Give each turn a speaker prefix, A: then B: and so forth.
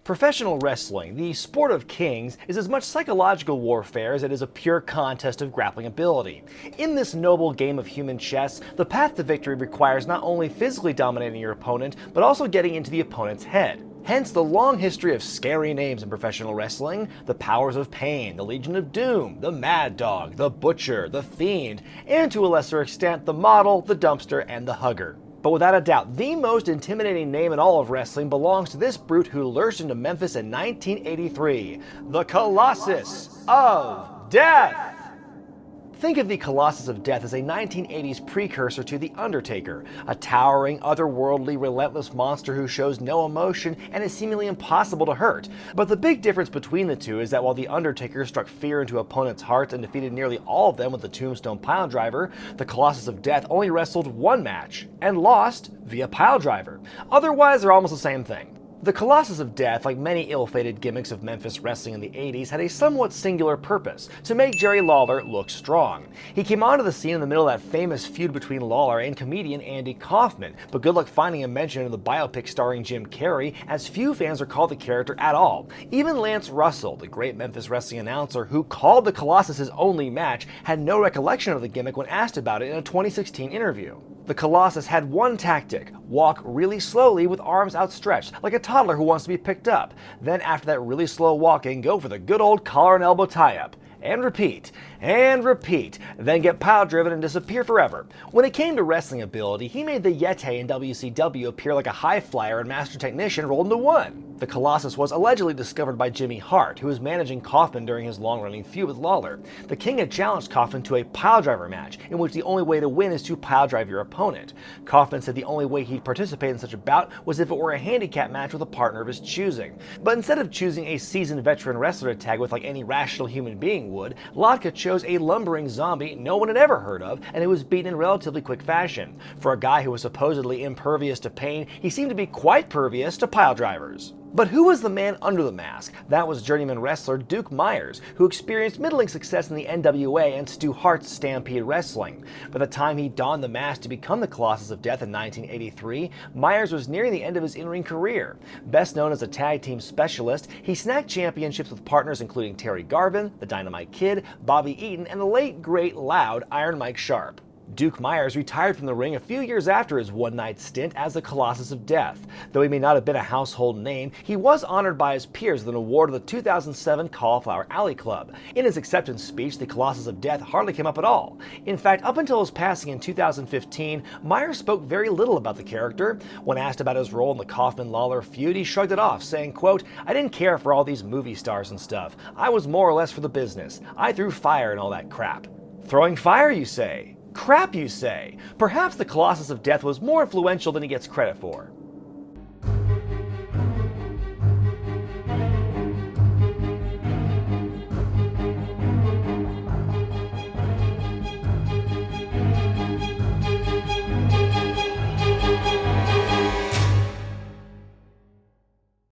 A: Professional wrestling, the sport of kings, is as much psychological warfare as it is a pure contest of grappling ability. In this noble game of human chess, the path to victory requires not only physically dominating your opponent, but also getting into the opponent's head. Hence the long history of scary names in professional wrestling: the Powers of Pain, the Legion of Doom, the Mad Dog, the Butcher, the Fiend, and to a lesser extent the Model, the Dumpster, and the Hugger. But without a doubt, the most intimidating name in all of wrestling belongs to this brute who lurched into Memphis in 1983, the Colossus of Death! Think of the Colossus of Death as a 1980s precursor to The Undertaker, a towering, otherworldly, relentless monster who shows no emotion and is seemingly impossible to hurt. But the big difference between the two is that while The Undertaker struck fear into opponents' hearts and defeated nearly all of them with the Tombstone Piledriver, the Colossus of Death only wrestled one match, and lost via piledriver. Otherwise, they're almost the same thing. The Colossus of Death, like many ill-fated gimmicks of Memphis wrestling in the 80s, had a somewhat singular purpose: to make Jerry Lawler look strong. He came onto the scene in the middle of that famous feud between Lawler and comedian Andy Kaufman, but good luck finding a mention in the biopic starring Jim Carrey, as few fans recall the character at all. Even Lance Russell, the great Memphis wrestling announcer who called the Colossus his only match, had no recollection of the gimmick when asked about it in a 2016 interview. The Colossus had one tactic: walk really slowly with arms outstretched, like a toddler who wants to be picked up. Then after that really slow walking, go for the good old collar and elbow tie-up. And repeat, then get pile-driven and disappear forever. When it came to wrestling ability, he made the Yeti in WCW appear like a high flyer and master technician rolled into one. The Colossus was allegedly discovered by Jimmy Hart, who was managing Kaufman during his long-running feud with Lawler. The King had challenged Kaufman to a piledriver match, in which the only way to win is to piledrive your opponent. Kaufman said the only way he'd participate in such a bout was if it were a handicap match with a partner of his choosing. But instead of choosing a seasoned veteran wrestler to tag with like any rational human being would, Lotka chose a lumbering zombie no one had ever heard of, and who was beaten in relatively quick fashion. For a guy who was supposedly impervious to pain, he seemed to be quite pervious to piledrivers. But who was the man under the mask? That was journeyman wrestler Duke Myers, who experienced middling success in the NWA and Stu Hart's Stampede Wrestling. By the time he donned the mask to become the Colossus of Death in 1983, Myers was nearing the end of his in-ring career. Best known as a tag team specialist, he snagged championships with partners including Terry Garvin, the Dynamite Kid, Bobby Eaton, and the late great loud Iron Mike Sharp. Duke Myers retired from the ring a few years after his one-night stint as the Colossus of Death. Though he may not have been a household name, he was honored by his peers with an award of the 2007 Cauliflower Alley Club. In his acceptance speech, the Colossus of Death hardly came up at all. In fact, up until his passing in 2015, Myers spoke very little about the character. When asked about his role in the Kaufman-Lawler feud, he shrugged it off, saying, quote, "I didn't care for all these movie stars and stuff. I was more or less for the business. I threw fire and all that crap." Throwing fire, you say? Crap, you say? Perhaps the Colossus of Death was more influential than he gets credit for.